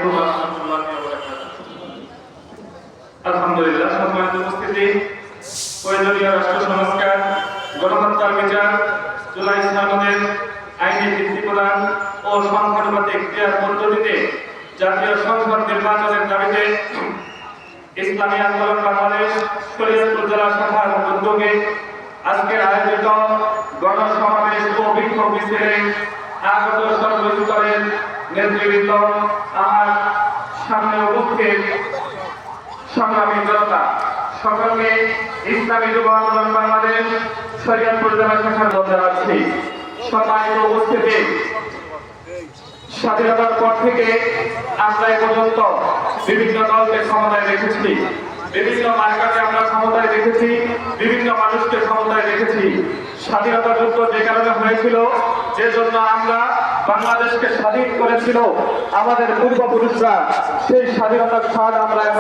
আলাইকুম ওয়া রাহমাতুল্লাহি ওয়া বারাকাতুহু। আলহামদুলিল্লাহ, সম্মানিত উপস্থিতি, প্রয়োজনীয় রাষ্ট্র সংস্কার, গণহত্যার বিচার, জুলাই সনদের আইনি ভিত্তি প্রদান ও সংখ্যানুপাতিক ক্রিয়ার পদ্ধতিতে জাতীয় সংসদ নির্বাচনের দাবিতে ইসলামী আন্দোলন বাংলাদেশ শরীয়তপুর জেলা শাখার উদ্যোগে আজকের আয়োজিত গণসমাবেশ ও বিক্ষোভ মিছিলে আগত সর্বস্তরের নেতৃবৃন্দ, আমার সামনে উপস্থিত সংগ্রামী জনতা, সকলকে ইসলামী যুব আন্দোলন বাংলাদেশ শরীয়তপুর জেলা শাখার মধ্যে আছি। সম্মানিত উপস্থিতি, স্বাধীনতার পর থেকে আমরা এ পর্যন্ত বিভিন্ন দলকে ক্ষমতায় রেখেছি, বিভিন্ন মার্কাকে আমরা ক্ষমতায় রেখেছি, বিভিন্ন মানুষকে ক্ষমতায় রেখেছি। স্বাধীনতা যুদ্ধ যে কারণে হয়েছিল, যে জন্য আমরা বাংলাদেশকে স্বাধীন করেছিল আমাদের পূর্বপুরুষরা, সেই স্বাধীনতার স্বাদ আমরা